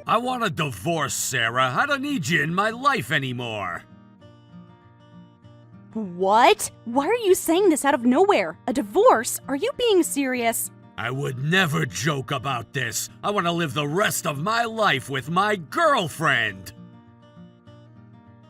I want a divorce, Sarah. I don't need you in my life anymore. What? Why are you saying this out of nowhere? A divorce? Are you being serious? I would never joke about this. I want to live the rest of my life with my girlfriend.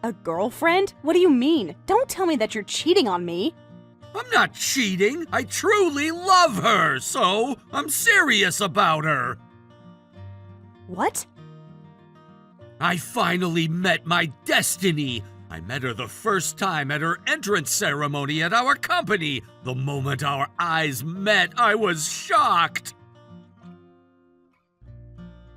A girlfriend? What do you mean? Don't tell me that you're cheating on me. I'm not cheating. I truly love her, so I'm serious about her. What? I finally met my destiny. I met her the first time at her entrance ceremony at our company. The moment our eyes met, I was shocked.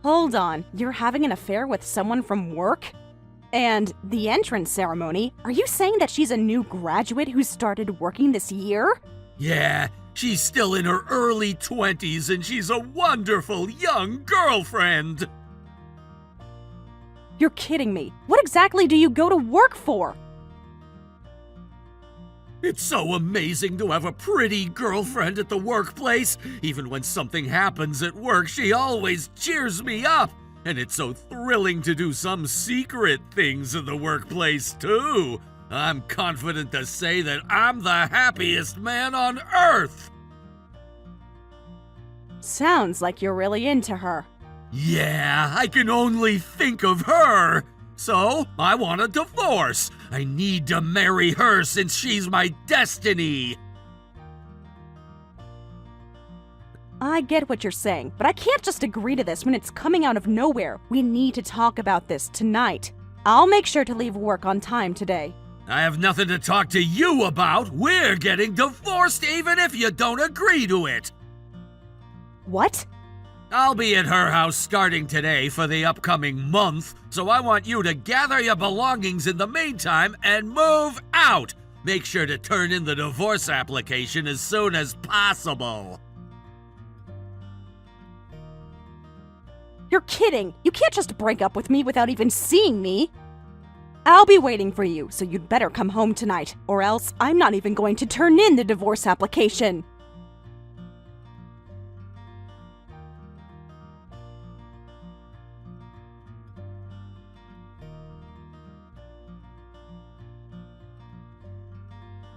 Hold on, you're having an affair with someone from work? And the entrance ceremony? Are you saying that she's a new graduate who started working this year? Yeah, she's still in her early 20s and she's a wonderful young girlfriend. You're kidding me. What exactly do you go to work for? It's so amazing to have a pretty girlfriend at the workplace. Even when something happens at work, she always cheers me up. And it's so thrilling to do some secret things in the workplace, too. I'm confident to say that I'm the happiest man on earth. Sounds like you're really into her. Yeah, I can only think of her. So, I want a divorce. I need to marry her since she's my destiny. I get what you're saying, but I can't just agree to this when it's coming out of nowhere. We need to talk about this tonight. I'll make sure to leave work on time today. I have nothing to talk to you about. We're getting divorced even if you don't agree to it. What? I'll be at her house starting today for the upcoming month, so I want you to gather your belongings in the meantime and move out. Make sure to turn in the divorce application as soon as possible. You're kidding! You can't just break up with me without even seeing me! I'll be waiting for you, so you'd better come home tonight, or else I'm not even going to turn in the divorce application!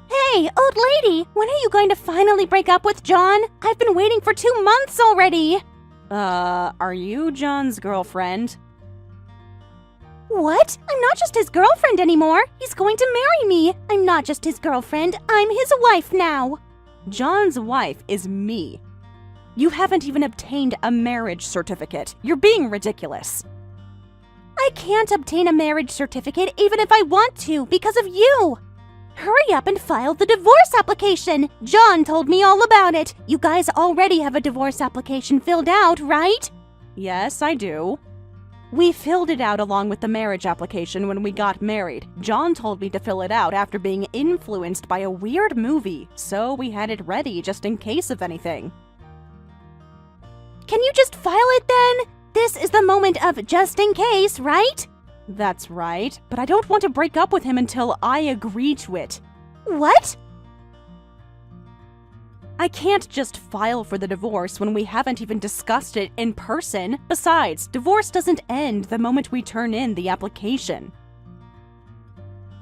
Hey, old lady! When are you going to finally break up with John? I've been waiting for 2 months already! Are you John's girlfriend? What? I'm not just his girlfriend anymore. He's going to marry me. I'm not just his girlfriend. I'm his wife now. John's wife is me. You haven't even obtained a marriage certificate. You're being ridiculous. I can't obtain a marriage certificate even if I want to because of you. Hurry up and file the divorce application! John told me all about it. You guys already have a divorce application filled out, right? Yes, I do. We filled it out along with the marriage application when we got married. John told me to fill it out after being influenced by a weird movie, so we had it ready just in case of anything. Can you just file it then? This is the moment of just in case, right? That's right, but I don't want to break up with him until I agree to it. What? I can't just file for the divorce when we haven't even discussed it in person. Besides, divorce doesn't end the moment we turn in the application.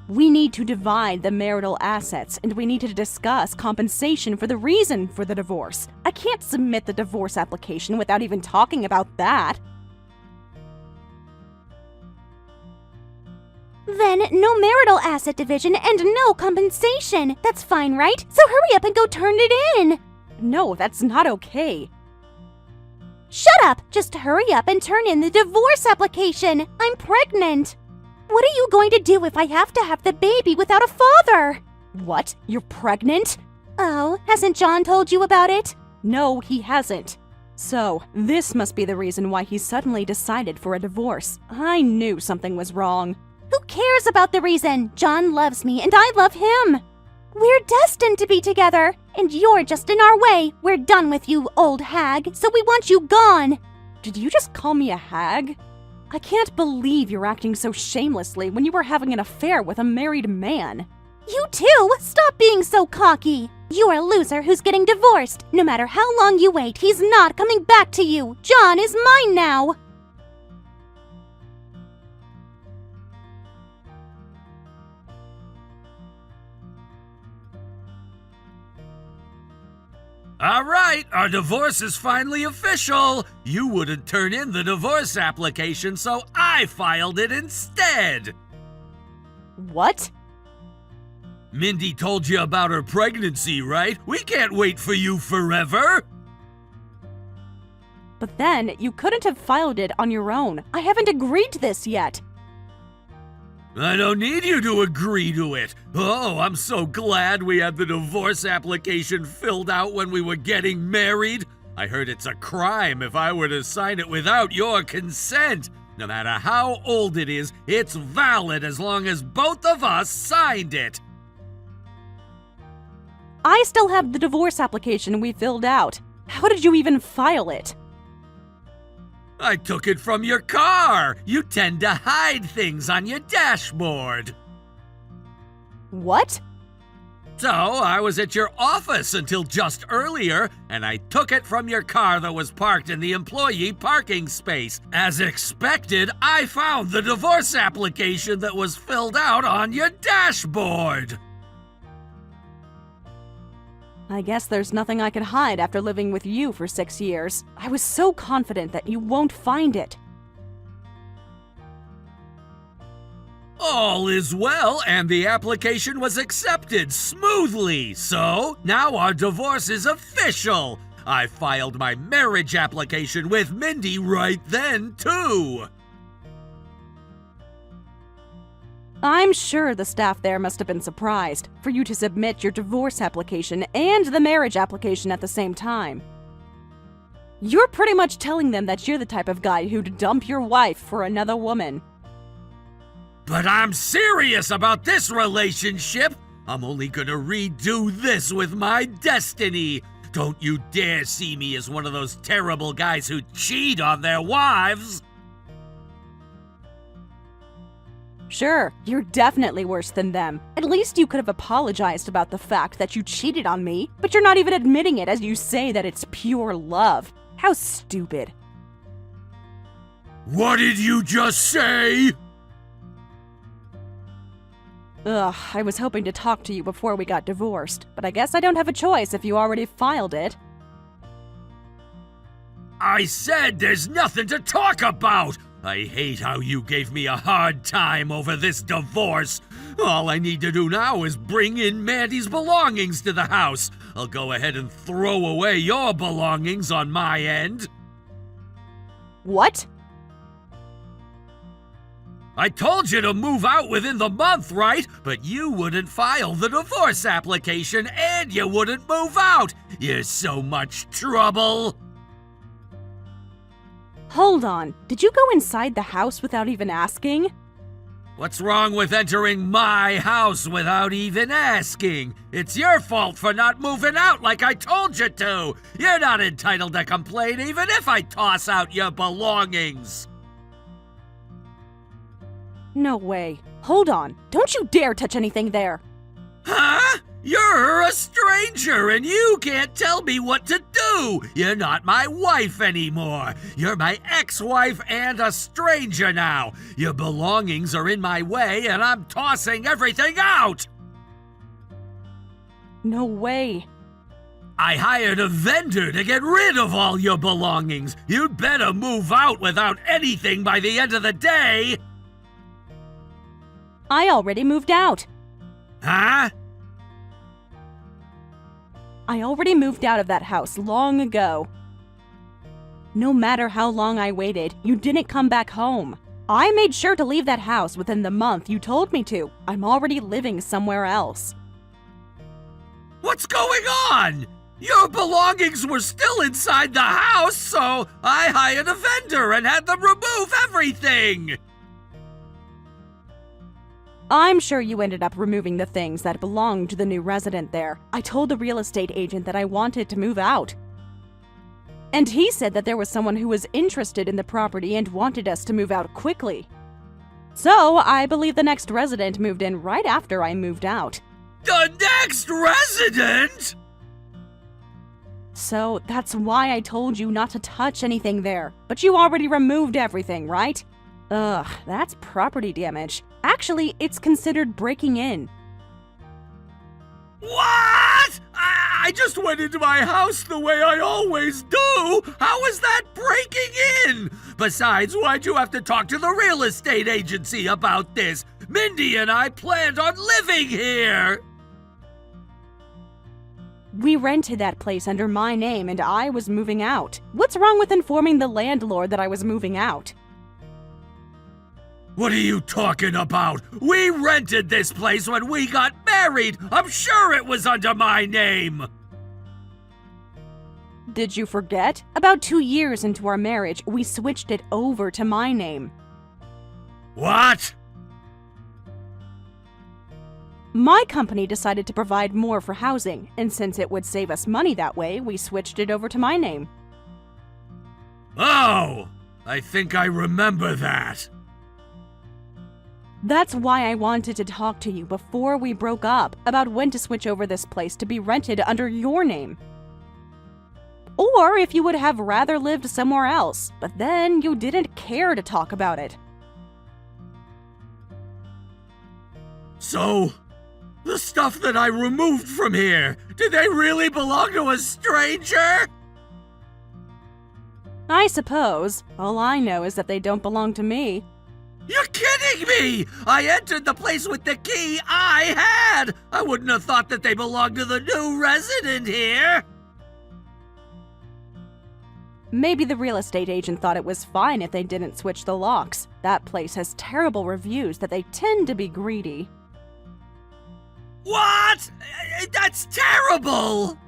We need to divide the marital assets, and we need to discuss compensation for the reason for the divorce. I can't submit the divorce application without even talking about that. Then, no marital asset division and no compensation. That's fine, right? So hurry up and go turn it in. No, that's not okay. Shut up! Just hurry up and turn in the divorce application. I'm pregnant. What are you going to do if I have to have the baby without a father? What? You're pregnant? Oh, hasn't John told you about it? No, he hasn't. So, this must be the reason why he suddenly decided for a divorce. I knew something was wrong. Who cares about the reason? John loves me and I love him. We're destined to be together, and you're just in our way. We're done with you, old hag, so we want you gone. Did you just call me a hag? I can't believe you're acting so shamelessly when you were having an affair with a married man. You too? Stop being so cocky. You're a loser who's getting divorced. No matter how long you wait, he's not coming back to you. John is mine now. All right, our divorce is finally official. You wouldn't turn in the divorce application, so I filed it instead. What? Mindy told you about her pregnancy, right? We can't wait for you forever. But then, you couldn't have filed it on your own. I haven't agreed to this yet. I don't need you to agree to it. Oh, I'm so glad we had the divorce application filled out when we were getting married. I heard it's a crime if I were to sign it without your consent. No matter how old it is, it's valid as long as both of us signed it. I still have the divorce application we filled out. How did you even file it? I took it from your car. You tend to hide things on your dashboard. What? So, I was at your office until just earlier, and I took it from your car that was parked in the employee parking space. As expected, I found the divorce application that was filled out on your dashboard. I guess there's nothing I can hide after living with you for 6 years. I was so confident that you won't find it. All is well, and the application was accepted smoothly. So, now our divorce is official. I filed my marriage application with Mindy right then, too. I'm sure the staff there must have been surprised for you to submit your divorce application and the marriage application at the same time. You're pretty much telling them that you're the type of guy who'd dump your wife for another woman. But I'm serious about this relationship. I'm only gonna redo this with my destiny. Don't you dare see me as one of those terrible guys who cheat on their wives. Sure, you're definitely worse than them. At least you could have apologized about the fact that you cheated on me, but you're not even admitting it as you say that it's pure love. How stupid. What did you just say? Ugh, I was hoping to talk to you before we got divorced, but I guess I don't have a choice if you already filed it. I said there's nothing to talk about! I hate how you gave me a hard time over this divorce. All I need to do now is bring in Mandy's belongings to the house. I'll go ahead and throw away your belongings on my end. What? I told you to move out within the month, right? But you wouldn't file the divorce application and you wouldn't move out. You're so much trouble. Hold on, did you go inside the house without even asking? What's wrong with entering my house without even asking? It's your fault for not moving out like I told you to. You're not entitled to complain even if I toss out your belongings. No way. Hold on, don't you dare touch anything there. Huh? You're a stranger and you can't tell me what to do. You're not my wife anymore. You're my ex-wife and a stranger now. Your belongings are in my way and I'm tossing everything out. No way. I hired a vendor to get rid of all your belongings. You'd better move out without anything by the end of the day. I already moved out. Huh? I already moved out of that house long ago. No matter how long I waited, you didn't come back home. I made sure to leave that house within the month you told me to. I'm already living somewhere else. What's going on? Your belongings were still inside the house, so I hired a vendor and had them remove everything. I'm sure you ended up removing the things that belonged to the new resident there. I told the real estate agent that I wanted to move out. And he said that there was someone who was interested in the property and wanted us to move out quickly. So, I believe the next resident moved in right after I moved out. The next resident? So, that's why I told you not to touch anything there. But you already removed everything, right? Ugh, that's property damage. Actually, it's considered breaking in. What? I just went into my house the way I always do. How is that breaking in? Besides, why'd you have to talk to the real estate agency about this? Mindy and I planned on living here. We rented that place under my name and I was moving out. What's wrong with informing the landlord that I was moving out? What are you talking about? We rented this place when we got married. I'm sure it was under my name. Did you forget? About 2 years into our marriage, we switched it over to my name. What? My company decided to provide more for housing, and since it would save us money that way, we switched it over to my name. Oh, I think I remember that. That's why I wanted to talk to you before we broke up about when to switch over this place to be rented under your name. Or if you would have rather lived somewhere else, but then you didn't care to talk about it. So, the stuff that I removed from here, did they really belong to a stranger? I suppose. All I know is that they don't belong to me. You're kidding me! I entered the place with the key I had! I wouldn't have thought that they belonged to the new resident here! Maybe the real estate agent thought it was fine if they didn't switch the locks. That place has terrible reviews that they tend to be greedy. What? That's terrible!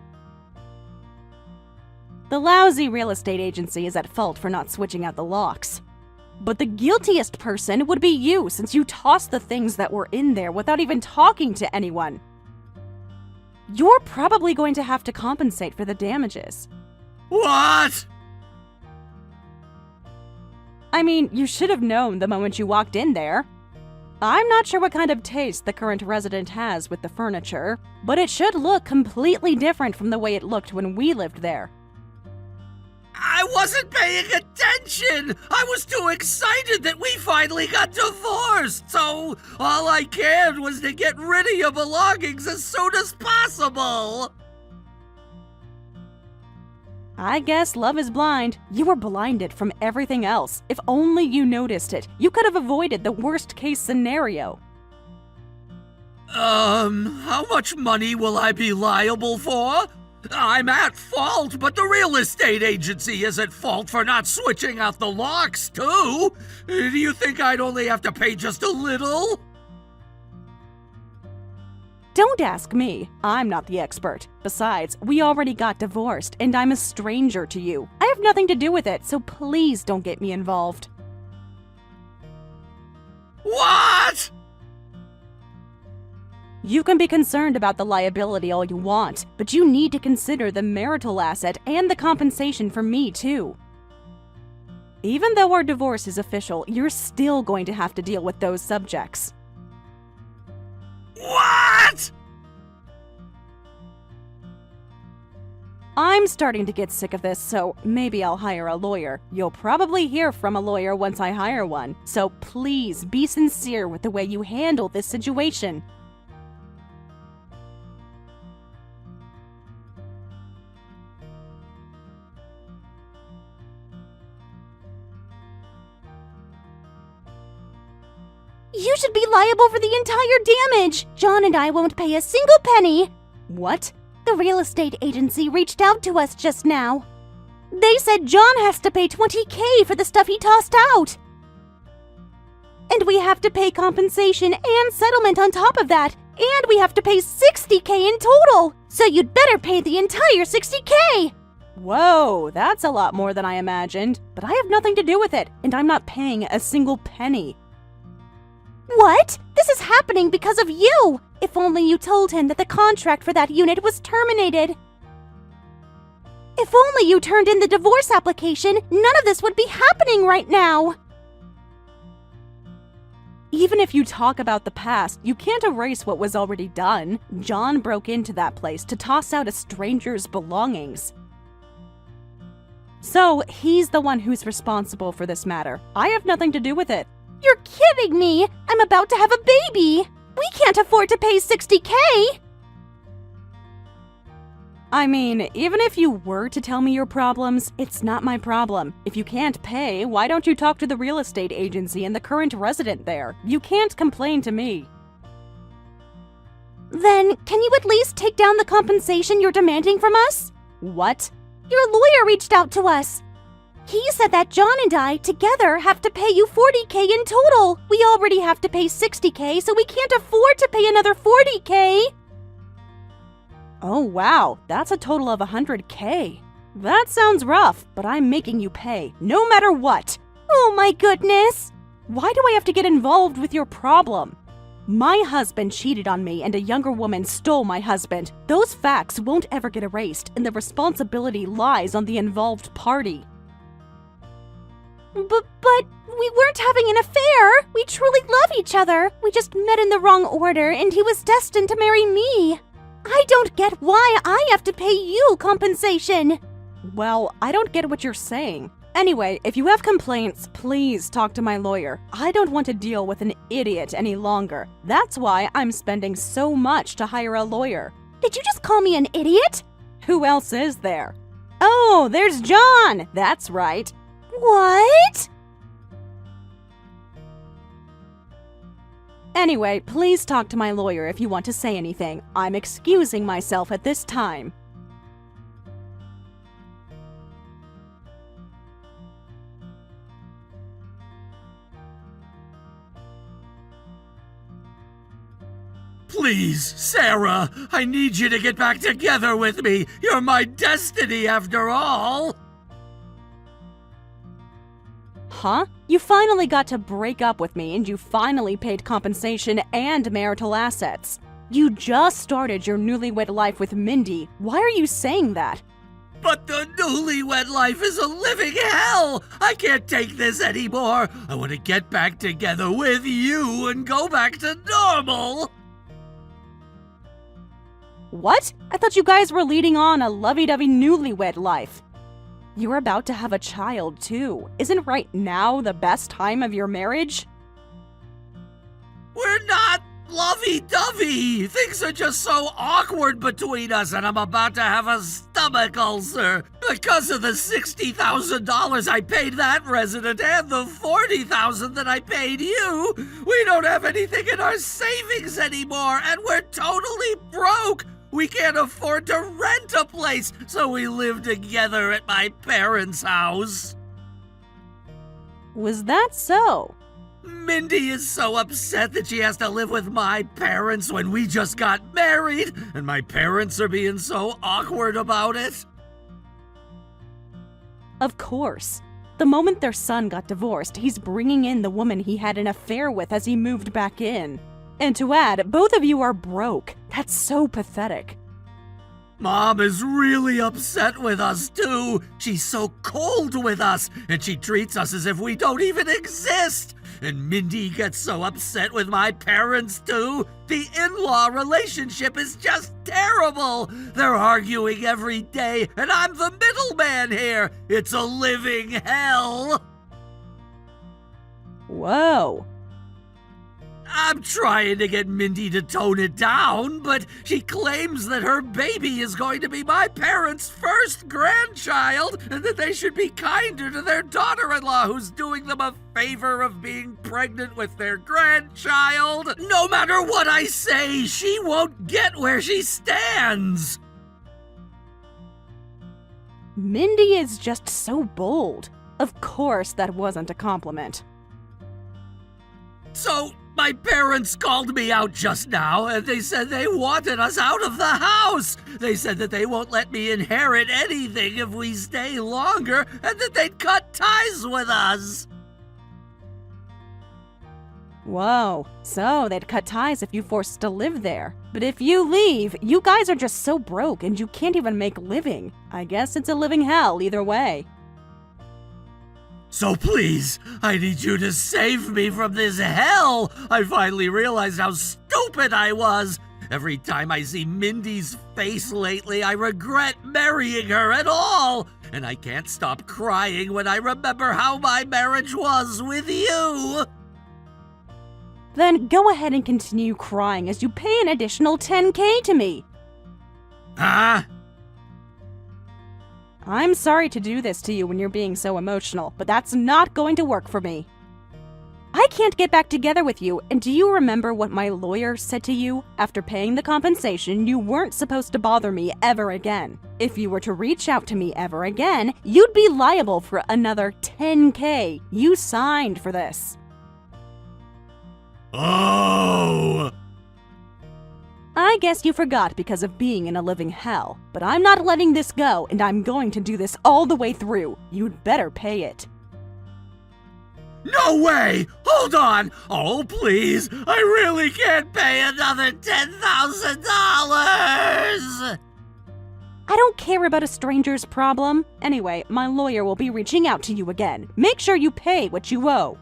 The lousy real estate agency is at fault for not switching out the locks. But the guiltiest person would be you, since you tossed the things that were in there without even talking to anyone. You're probably going to have to compensate for the damages. What? I mean, you should have known the moment you walked in there. I'm not sure what kind of taste the current resident has with the furniture, but it should look completely different from the way it looked when we lived there. I wasn't paying attention! I was too excited that we finally got divorced, so all I cared was to get rid of your belongings as soon as possible! I guess love is blind. You were blinded from everything else. If only you noticed it, you could have avoided the worst-case scenario. How much money will I be liable for? I'm at fault, but the real estate agency is at fault for not switching out the locks, too. Do you think I'd only have to pay just a little? Don't ask me. I'm not the expert. Besides, we already got divorced, and I'm a stranger to you. I have nothing to do with it, so please don't get me involved. What? You can be concerned about the liability all you want, but you need to consider the marital asset and the compensation for me, too. Even though our divorce is official, you're still going to have to deal with those subjects. What? I'm starting to get sick of this, so maybe I'll hire a lawyer. You'll probably hear from a lawyer once I hire one, so please be sincere with the way you handle this situation. You should be liable for the entire damage! John and I won't pay a single penny! What? The real estate agency reached out to us just now. They said John has to pay $20,000 for the stuff he tossed out! And we have to pay compensation and settlement on top of that, and we have to pay $60,000 in total! So you'd better pay the entire $60,000! Whoa, that's a lot more than I imagined, but I have nothing to do with it, and I'm not paying a single penny. What? This is happening because of you! If only you told him that the contract for that unit was terminated. If only you turned in the divorce application, none of this would be happening right now! Even if you talk about the past, you can't erase what was already done. John broke into that place to toss out a stranger's belongings. So, he's the one who's responsible for this matter. I have nothing to do with it. You're kidding me! I'm about to have a baby! We can't afford to pay $60,000! I mean, even if you were to tell me your problems, it's not my problem. If you can't pay, why don't you talk to the real estate agency and the current resident there? You can't complain to me. Then, can you at least take down the compensation you're demanding from us? What? Your lawyer reached out to us. He said that John and I, together, have to pay you $40K in total. We already have to pay $60K, so we can't afford to pay another $40K. Oh wow, that's a total of $100K. That sounds rough, but I'm making you pay, no matter what. Oh my goodness! Why do I have to get involved with your problem? My husband cheated on me and a younger woman stole my husband. Those facts won't ever get erased, and the responsibility lies on the involved party. But we weren't having an affair. We truly love each other. We just met in the wrong order, and he was destined to marry me. I don't get why I have to pay you compensation. Well, I don't get what you're saying. Anyway, if you have complaints, please talk to my lawyer. I don't want to deal with an idiot any longer. That's why I'm spending so much to hire a lawyer. Did you just call me an idiot? Who else is there? Oh, there's John! That's right. What? Anyway, please talk to my lawyer if you want to say anything. I'm excusing myself at this time. Please, Sarah, I need you to get back together with me. You're my destiny after all. Huh? You finally got to break up with me and you finally paid compensation and marital assets. You just started your newlywed life with Mindy. Why are you saying that? But the newlywed life is a living hell! I can't take this anymore! I want to get back together with you and go back to normal! What? I thought you guys were leading on a lovey-dovey newlywed life. You're about to have a child, too. Isn't right now the best time of your marriage? We're not lovey-dovey! Things are just so awkward between us, and I'm about to have a stomach ulcer. Because of the $60,000 I paid that resident and the $40,000 that I paid you, we don't have anything in our savings anymore, and we're totally broke! We can't afford to rent a place, so we live together at my parents' house. Was that so? Mindy is so upset that she has to live with my parents when we just got married, and my parents are being so awkward about it. Of course. The moment their son got divorced, he's bringing in the woman he had an affair with as he moved back in. And to add, both of you are broke. That's so pathetic. Mom is really upset with us, too. She's so cold with us, and she treats us as if we don't even exist. And Mindy gets so upset with my parents, too. The in-law relationship is just terrible. They're arguing every day, and I'm the middleman here. It's a living hell. Whoa. I'm trying to get Mindy to tone it down, but she claims that her baby is going to be my parents' first grandchild, and that they should be kinder to their daughter-in-law who's doing them a favor of being pregnant with their grandchild. No matter what I say, she won't get where she stands. Mindy is just so bold. Of course that wasn't a compliment. So, my parents called me out just now, and they said they wanted us out of the house. They said that they won't let me inherit anything if we stay longer, and that they'd cut ties with us. Whoa, so they'd cut ties if you forced to live there. But if you leave, you guys are just so broke and you can't even make living. I guess it's a living hell either way. So please, I need you to save me from this hell. I finally realized how stupid I was. Every time I see Mindy's face lately, I regret marrying her at all. And I can't stop crying when I remember how my marriage was with you. Then go ahead and continue crying as you pay an additional $10K to me. Huh? I'm sorry to do this to you when you're being so emotional, but that's not going to work for me. I can't get back together with you, and do you remember what my lawyer said to you? After paying the compensation, you weren't supposed to bother me ever again. If you were to reach out to me ever again, you'd be liable for another $10K. You signed for this. Oh! I guess you forgot because of being in a living hell, but I'm not letting this go, and I'm going to do this all the way through. You'd better pay it. No way! Hold on! Oh, please! I really can't pay another $10,000! I don't care about a stranger's problem. Anyway, my lawyer will be reaching out to you again. Make sure you pay what you owe.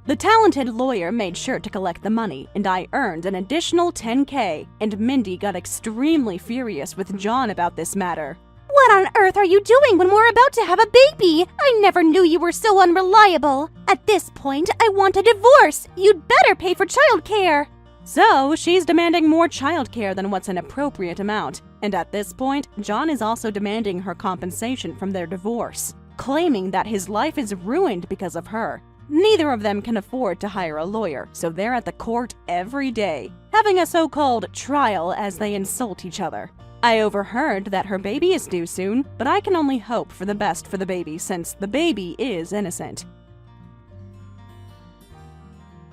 The talented lawyer made sure to collect the money, and I earned an additional $10K, and Mindy got extremely furious with John about this matter. What on earth are you doing when we're about to have a baby? I never knew you were so unreliable. At this point, I want a divorce. You'd better pay for childcare. So, she's demanding more childcare than what's an appropriate amount, and at this point, John is also demanding her compensation from their divorce, claiming that his life is ruined because of her. Neither of them can afford to hire a lawyer, so they're at the court every day, having a so-called trial as they insult each other. I overheard that her baby is due soon, but I can only hope for the best for the baby since the baby is innocent.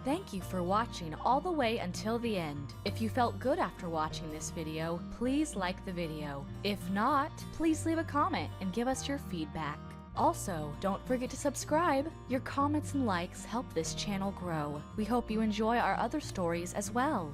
Thank you for watching all the way until the end. If you felt good after watching this video, please like the video. If not, please leave a comment and give us your feedback. Also, don't forget to subscribe. Your comments and likes help this channel grow. We hope you enjoy our other stories as well.